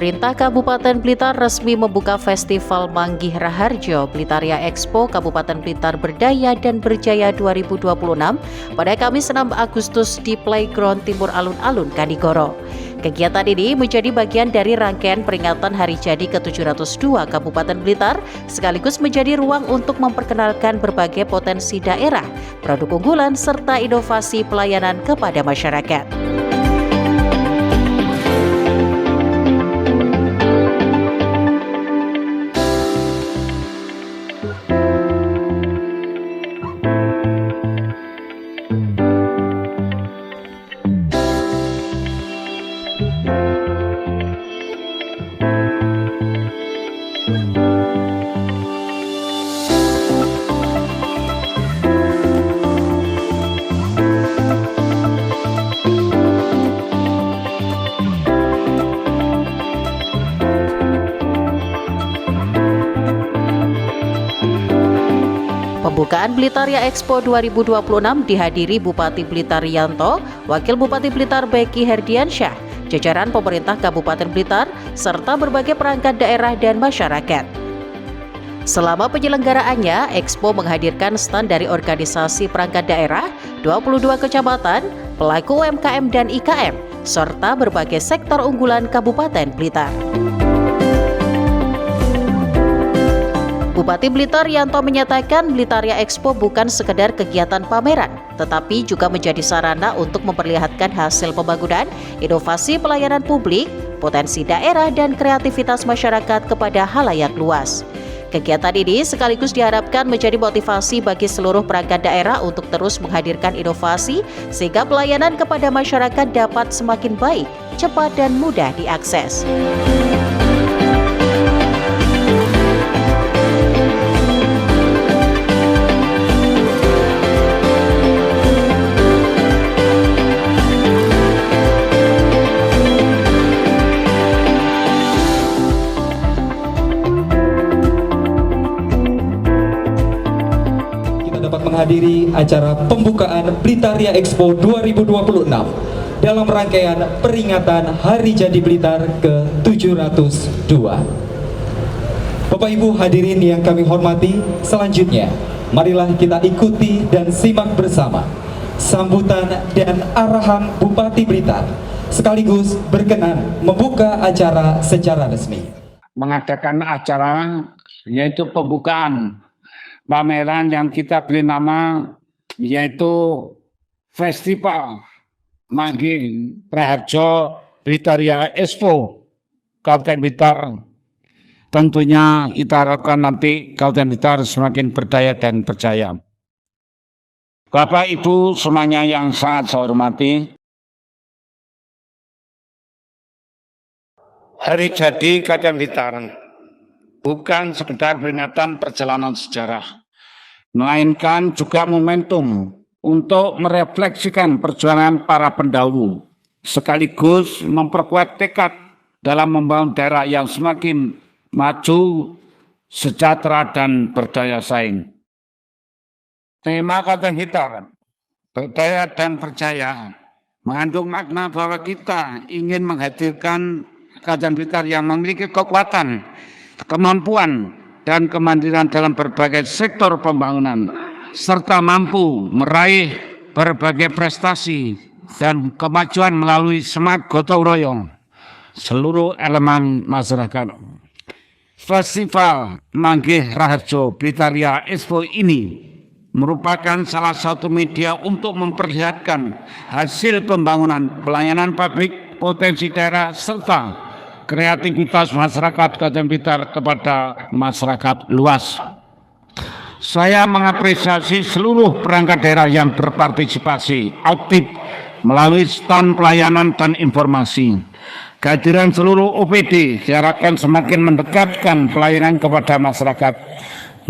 Pemerintah Kabupaten Blitar resmi membuka Festival Manggih Raharjo Blitaria Expo Kabupaten Blitar Berdaya dan Berjaya 2026 pada Kamis 6 Agustus di Playground Timur Alun-Alun, Kanigoro. Kegiatan ini menjadi bagian dari rangkaian peringatan Hari Jadi ke-702 Kabupaten Blitar, sekaligus menjadi ruang untuk memperkenalkan berbagai potensi daerah, produk unggulan, serta inovasi pelayanan kepada masyarakat. Pembukaan Blitaria Expo 2026 dihadiri Bupati Blitar Yanto, Wakil Bupati Blitar Beki Herdiansyah, jajaran pemerintah Kabupaten Blitar, serta berbagai perangkat daerah dan masyarakat. Selama penyelenggaraannya, Expo menghadirkan stand dari organisasi perangkat daerah, 22 kecamatan, pelaku UMKM dan IKM, serta berbagai sektor unggulan Kabupaten Blitar. Bupati Blitar Yanto menyatakan Blitaria Expo bukan sekedar kegiatan pameran, tetapi juga menjadi sarana untuk memperlihatkan hasil pembangunan, inovasi pelayanan publik, potensi daerah, dan kreativitas masyarakat kepada halayak luas. Kegiatan ini sekaligus diharapkan menjadi motivasi bagi seluruh perangkat daerah untuk terus menghadirkan inovasi sehingga pelayanan kepada masyarakat dapat semakin baik, cepat, dan mudah diakses. Dapat menghadiri acara pembukaan Blitaria Expo 2026 dalam rangkaian peringatan Hari Jadi Blitar ke-702. Bapak Ibu hadirin yang kami hormati, selanjutnya marilah kita ikuti dan simak bersama sambutan dan arahan Bupati Blitar, sekaligus berkenan membuka acara secara resmi. Mengadakan acara yaitu pembukaan pameran yang kita beri nama yaitu Festival Manggih Raharjo Blitaria Expo Kabupaten Blitar. Tentunya kita harapkan nanti Kabupaten Blitar semakin berdaya dan berjaya. Bapak Ibu semuanya yang sangat saya hormati, Hari Jadi Kabupaten Blitar bukan sekedar peringatan perjalanan sejarah, melainkan juga momentum untuk merefleksikan perjuangan para pendahulu, sekaligus memperkuat tekad dalam membangun daerah yang semakin maju, sejahtera, dan berdaya saing. Tema Kabupaten Blitar, berdaya dan percaya, mengandung makna bahwa kita ingin menghadirkan Kabupaten Blitar yang memiliki kekuatan, kemampuan, dan kemandirian dalam berbagai sektor pembangunan, serta mampu meraih berbagai prestasi dan kemajuan melalui semangat gotong royong seluruh elemen masyarakat. Festival Manggih Raharjo Blitaria Expo ini merupakan salah satu media untuk memperlihatkan hasil pembangunan pelayanan publik, potensi daerah, serta kreativitas masyarakat Kabupaten Blitar kepada masyarakat luas. Saya mengapresiasi seluruh perangkat daerah yang berpartisipasi aktif melalui stand pelayanan dan informasi. Kehadiran seluruh OPD diharapkan semakin mendekatkan pelayanan kepada masyarakat,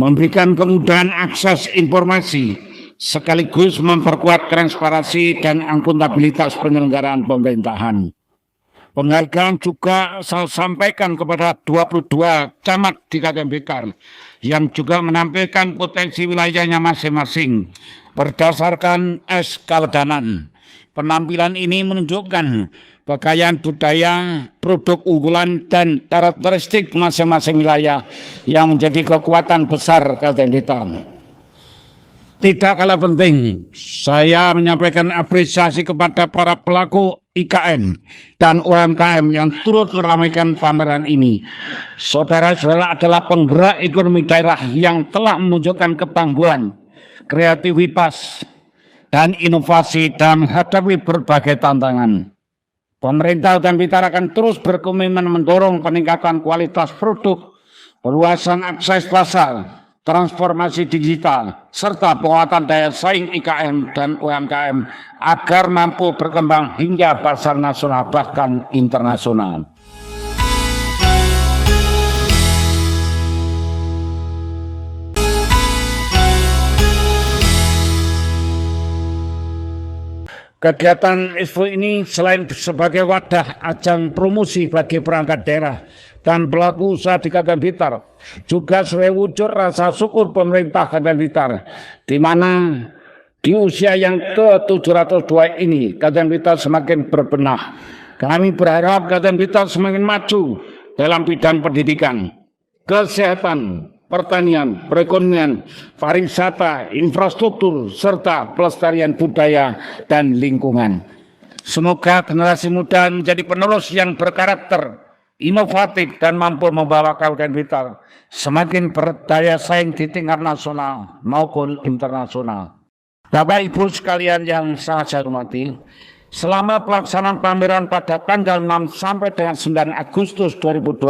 memberikan kemudahan akses informasi, sekaligus memperkuat transparansi dan akuntabilitas penyelenggaraan pemerintahan. Penghargaan juga saya sampaikan kepada 22 camat di Kabupaten Blitar yang juga menampilkan potensi wilayahnya masing-masing berdasarkan SK Wedanan. Penampilan ini menunjukkan kekayaan budaya, produk unggulan, dan karakteristik masing-masing wilayah yang menjadi kekuatan besar Kabupaten Blitar. Tidak kalah penting, saya menyampaikan apresiasi kepada para pelaku IKM dan UMKM yang turut meramaikan pameran ini. Saudara-saudara adalah penggerak ekonomi daerah yang telah menunjukkan ketangguhan, kreativitas, dan inovasi dalam menghadapi berbagai tantangan. Pemerintah Kabupaten Blitar akan terus berkomitmen mendorong peningkatan kualitas produk, perluasan akses pasar, transformasi digital, serta penguatan daya saing IKM dan UMKM agar mampu berkembang hingga pasar nasional bahkan internasional. Kegiatan Expo ini selain sebagai wadah ajang promosi bagi perangkat daerah dan pelaku usaha di Kabupaten Blitar, juga sebagai wujud rasa syukur pemerintah Kabupaten Blitar, di mana di usia yang ke-702 ini Kabupaten Blitar semakin berbenah. Kami berharap Kabupaten Blitar semakin maju dalam bidang pendidikan, kesehatan, pertanian, perekonomian, pariwisata, infrastruktur, serta pelestarian budaya dan lingkungan. Semoga generasi muda menjadi penerus yang berkarakter, inovatif, dan mampu membawa Kabupaten Blitar semakin berdaya saing di tingkat nasional maupun internasional. Bapak Ibu sekalian yang sangat saya hormati, selama pelaksanaan pameran pada tanggal 6 sampai dengan 9 Agustus 2026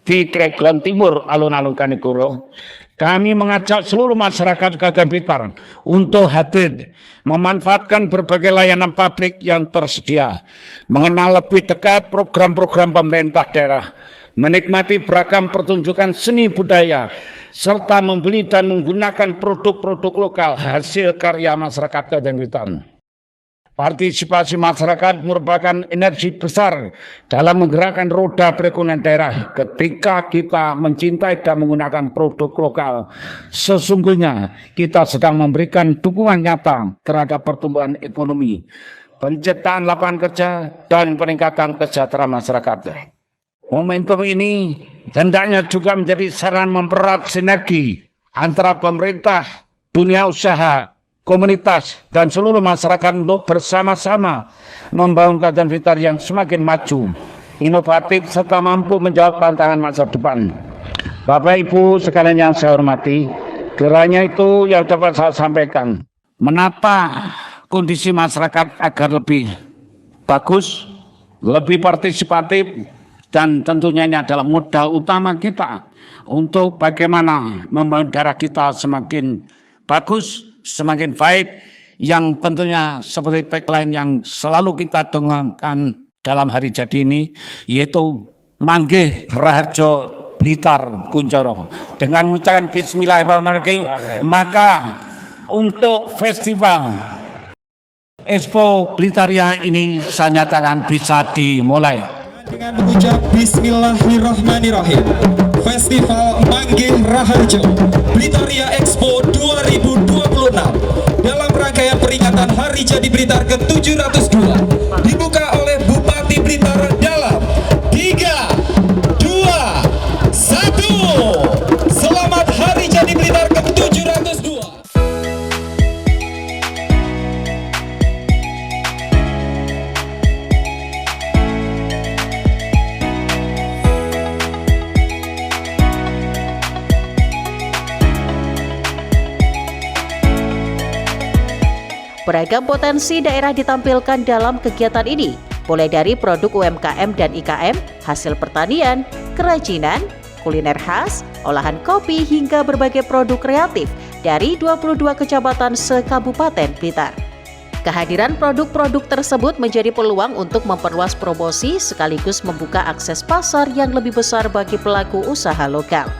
di Playground Timur Alun-Alun Kanigoro, kami mengajak seluruh masyarakat Kabupaten Blitar untuk hadir, memanfaatkan berbagai layanan publik yang tersedia, mengenal lebih dekat program-program pemerintah daerah, menikmati beragam pertunjukan seni budaya, serta membeli dan menggunakan produk-produk lokal hasil karya masyarakat Kabupaten Blitar. Partisipasi masyarakat merupakan energi besar dalam menggerakkan roda perekonomian daerah. Ketika kita mencintai dan menggunakan produk lokal, sesungguhnya kita sedang memberikan dukungan nyata terhadap pertumbuhan ekonomi, penciptaan lapangan kerja, dan peningkatan kesejahteraan masyarakat. Momentum ini hendaknya juga menjadi sarana mempererat sinergi antara pemerintah, dunia usaha, komunitas, dan seluruh masyarakat untuk bersama-sama membangun Kabupaten Blitar yang semakin maju, inovatif, serta mampu menjawab tantangan masa depan. Bapak Ibu sekalian yang saya hormati, kiranya itu yang dapat saya sampaikan. Menata kondisi masyarakat agar lebih bagus, lebih partisipatif, dan tentunya ini adalah modal utama kita untuk bagaimana membangun daerah kita semakin bagus, semakin baik, yang tentunya seperti tagline yang selalu kita dengungkan dalam hari jadi ini, yaitu Manggih Raharjo Blitar Kunchoro. Dengan mengucapkan Bismillahirrahmanirrahim, maka untuk festival Expo Blitaria ini saya nyatakan bisa dimulai. Dengan mengucap Bismillahirrahmanirrahim, Festival Manggih Raharjo Blitaria Expo 2026 dalam rangkaian peringatan Hari Jadi Blitar ke-702 dibuka oleh Bupati Blitar dalam 3, 2, 1. Selamat Hari Jadi Blitar ke-702. Beragam potensi daerah ditampilkan dalam kegiatan ini, mulai dari produk UMKM dan IKM, hasil pertanian, kerajinan, kuliner khas, olahan kopi, hingga berbagai produk kreatif dari 22 kecamatan se-Kabupaten Blitar. Kehadiran produk-produk tersebut menjadi peluang untuk memperluas promosi sekaligus membuka akses pasar yang lebih besar bagi pelaku usaha lokal.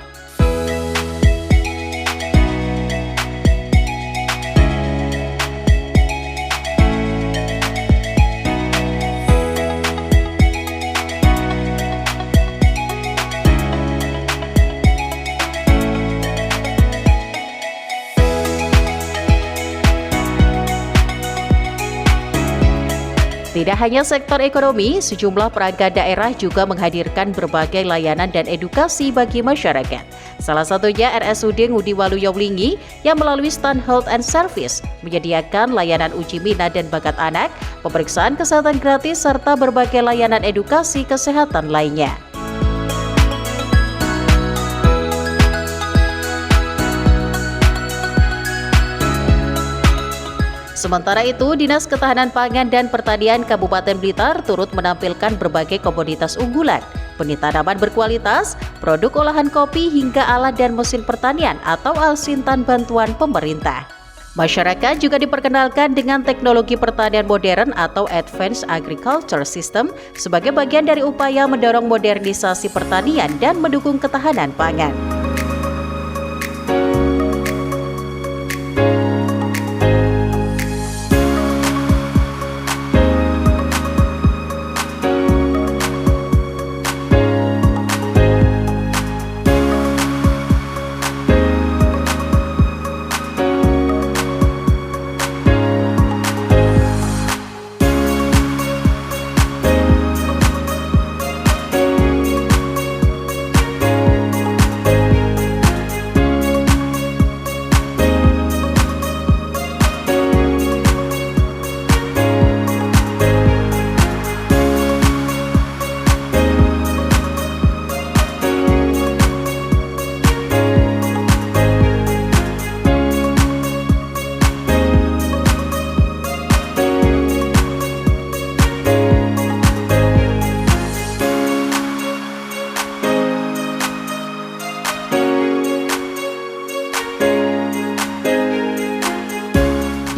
Tidak hanya sektor ekonomi, sejumlah perangkat daerah juga menghadirkan berbagai layanan dan edukasi bagi masyarakat. Salah satunya RSUD Ngudi Waluyo yang melalui stand Health and Service menyediakan layanan uji minat dan bakat anak, pemeriksaan kesehatan gratis, serta berbagai layanan edukasi kesehatan lainnya. Sementara itu, Dinas Ketahanan Pangan dan Pertanian Kabupaten Blitar turut menampilkan berbagai komoditas unggulan, benih tanaman berkualitas, produk olahan kopi hingga alat dan mesin pertanian atau alsintan bantuan pemerintah. Masyarakat juga diperkenalkan dengan teknologi pertanian modern atau Advanced Agriculture System sebagai bagian dari upaya mendorong modernisasi pertanian dan mendukung ketahanan pangan.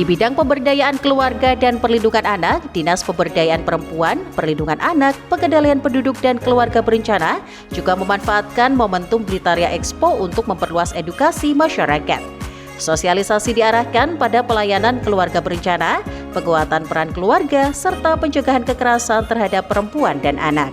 Di bidang pemberdayaan keluarga dan perlindungan anak, Dinas Pemberdayaan Perempuan, Perlindungan Anak, Pengendalian Penduduk dan Keluarga Berencana juga memanfaatkan momentum Blitaria Expo untuk memperluas edukasi masyarakat. Sosialisasi diarahkan pada pelayanan keluarga berencana, penguatan peran keluarga, serta pencegahan kekerasan terhadap perempuan dan anak.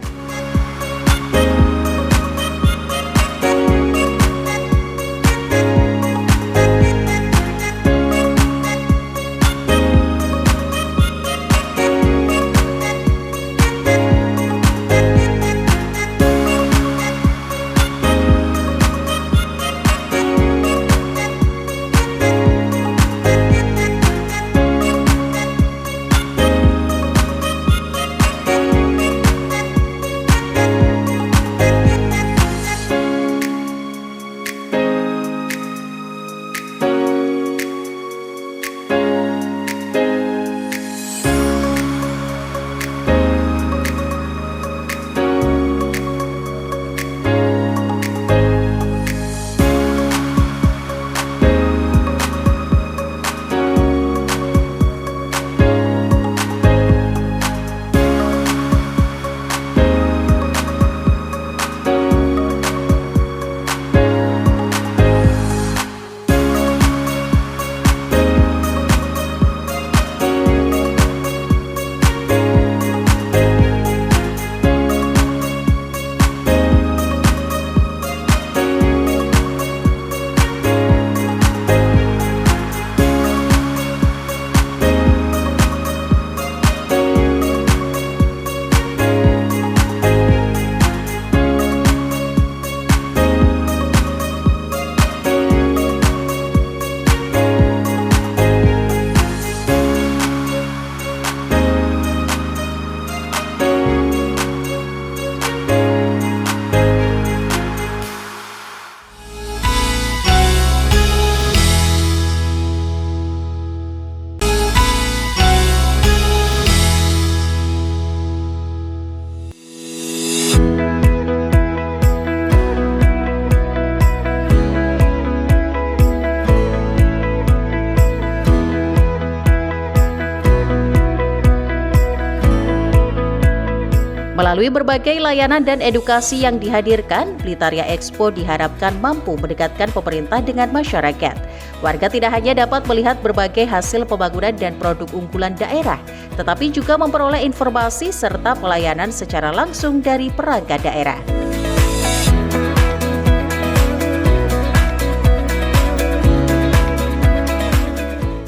Melalui berbagai layanan dan edukasi yang dihadirkan, Blitaria Expo diharapkan mampu mendekatkan pemerintah dengan masyarakat. Warga tidak hanya dapat melihat berbagai hasil pembangunan dan produk unggulan daerah, tetapi juga memperoleh informasi serta pelayanan secara langsung dari perangkat daerah.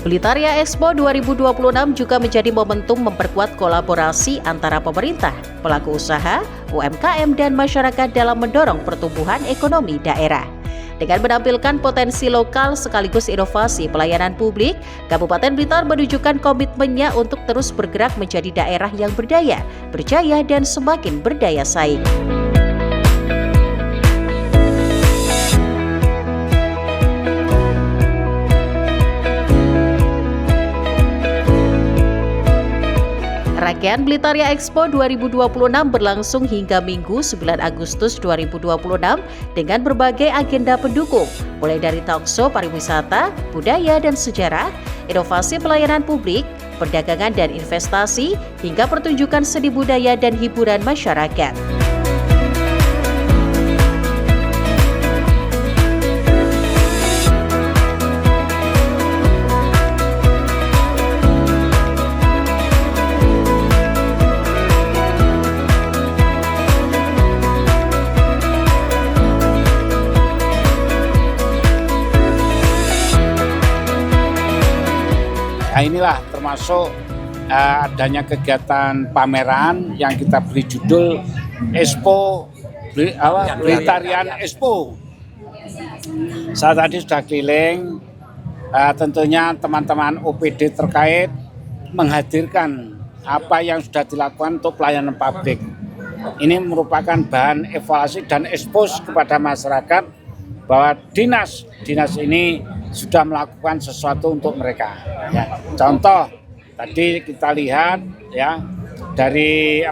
Blitaria Expo 2026 juga menjadi momentum memperkuat kolaborasi antara pemerintah, pelaku usaha, UMKM, dan masyarakat dalam mendorong pertumbuhan ekonomi daerah. Dengan menampilkan potensi lokal sekaligus inovasi pelayanan publik, Kabupaten Blitar menunjukkan komitmennya untuk terus bergerak menjadi daerah yang berdaya, berjaya, dan semakin berdaya saing. Rangkaian Blitaria Expo 2026 berlangsung hingga Minggu 9 Agustus 2026 dengan berbagai agenda pendukung, mulai dari talkshow pariwisata, budaya dan sejarah, inovasi pelayanan publik, perdagangan dan investasi, hingga pertunjukan seni budaya dan hiburan masyarakat. Nah, inilah termasuk adanya kegiatan pameran yang kita beri judul Expo Blitarian Expo. Saya tadi sudah keliling, tentunya teman-teman OPD terkait menghadirkan apa yang sudah dilakukan untuk pelayanan publik. Ini merupakan bahan evaluasi dan ekspos kepada masyarakat bahwa dinas ini sudah melakukan sesuatu untuk mereka. Ya. Contoh tadi kita lihat ya dari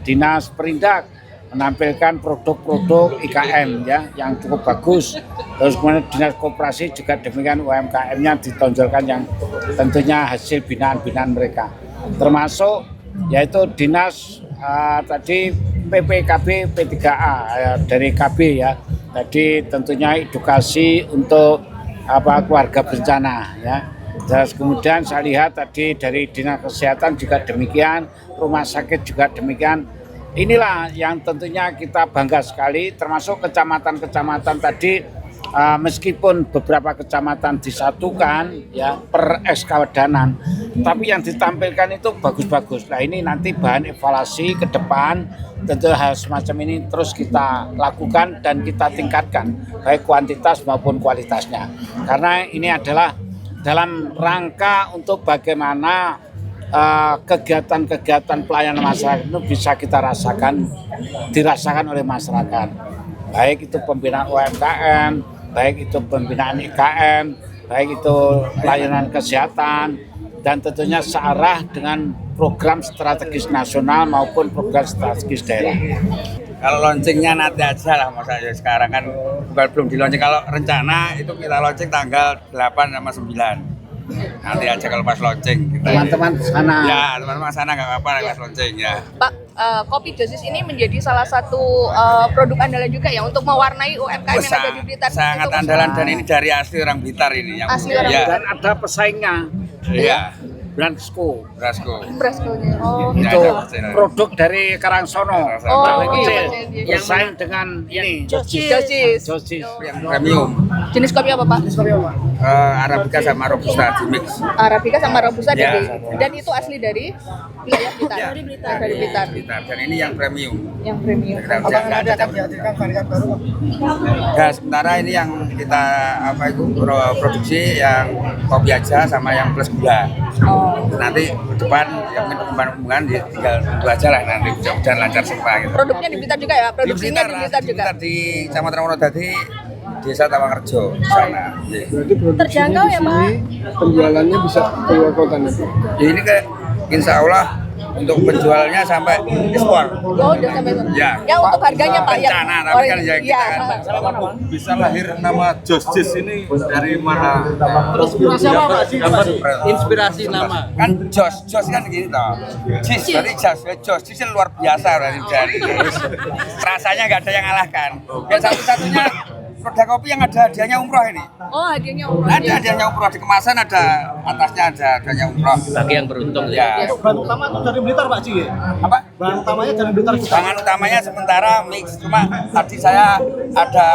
Dinas Perindak menampilkan produk-produk IKM ya yang cukup bagus. Terus kemudian Dinas Koperasi juga demikian, UMKM-nya ditonjolkan yang tentunya hasil binaan-binaan mereka. Termasuk yaitu Dinas PPKB P3A dari KB ya. Tadi tentunya edukasi untuk keluarga berencana ya. Terus kemudian saya lihat tadi dari Dinas Kesehatan juga demikian, rumah sakit juga demikian. Inilah yang tentunya kita bangga sekali, termasuk kecamatan-kecamatan tadi meskipun beberapa kecamatan disatukan ya per eskawadanan, tapi yang ditampilkan itu bagus-bagus. Nah, ini nanti bahan evaluasi ke depan, tentu hal semacam ini terus kita lakukan dan kita tingkatkan baik kuantitas maupun kualitasnya. Karena ini adalah dalam rangka untuk bagaimana kegiatan-kegiatan pelayanan masyarakat itu bisa kita dirasakan oleh masyarakat. Baik itu pembinaan UMKM, baik itu pembinaan IKM, baik itu pelayanan kesehatan, dan tentunya searah dengan program strategis nasional maupun program strategis daerah. Kalau launchingnya nanti aja lah, masa sekarang kan belum di launching. Kalau rencana itu kita launching tanggal 8 sama 9. Nanti aja kalau pas launching kita. Teman-teman sana. Ya, teman-teman sana nggak apa-apa pas launching ya. Pak, kopi Josis ini menjadi salah satu produk andalan juga ya untuk mewarnai UMKM yang ada di Blitar. Sangat andalan dan ini dari asli orang Blitar ini yang asli orang Blitar. Dan ada pesaingnya. Iya. Brasco. Brasco-nya. Oh. Itu produk dari Karangsono. Bersaing dengan ini. Josis. Yang premium. Jenis kopi apa, Pak? Arabica sama Robusta di mix. Arabica sama Robusta Ya. dan itu asli dari wilayah Blitar. Ya. Dari Blitar. Dan ini yang premium. Yang premium. Apakah ada dihadirkan varian baru? Ya, sementara ini yang kita produksi yang kopi aja sama yang plus gula. Nanti ke depan yang pengembangan tinggal tunggu aja lah, nanti mudah-mudahan lancar semua gitu. Produknya di Blitar juga ya? Produksinya di Blitar juga? Di Kecamatan Wonodadi, Desa Tawangerjo sana. Terjangkau ya, Pak? Penjualannya bisa keluar kota nanti. Ini insya Allah untuk penjualnya sampai ekspor. Oh, udah sampai itu. Ya. Ya untuk harganya Pak ya. Rencana, tapi kan ya kita kan. Bisa lahir nama Josis ini dari mana? Inspirasi apa Pak? Inspirasi nama. Kan Jos kan gini toh. Jis dari Jos itu luar biasa dari rasanya nggak ada yang ngalahkan. Yang satu-satunya produk kopi yang ada hadiahnya umroh ini. Oh, hadiahnya umroh. Ada hadiahnya umroh, di kemasan ada, atasnya ada hadiahnya umroh. Bagi yang beruntung Ya. Bahan utama itu dari Blitar Pak Ci? Apa? Bahan utamanya dari Blitar juga? Bahan utamanya sementara mix, cuma tadi saya ada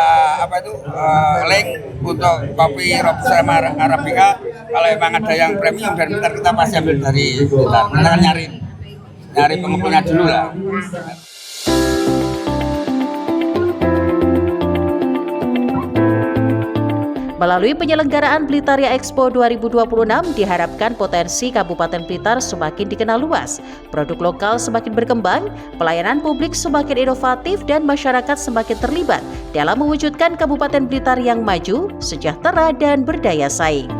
link untuk kopi Robusta sama Arabica. Kalau emang ada yang premium dari Blitar, kita pasti ambil dari Blitar. Kita kan nyari pengumpulnya dulu lah. Melalui penyelenggaraan Blitaria Expo 2026 diharapkan potensi Kabupaten Blitar semakin dikenal luas, produk lokal semakin berkembang, pelayanan publik semakin inovatif dan masyarakat semakin terlibat dalam mewujudkan Kabupaten Blitar yang maju, sejahtera dan berdaya saing.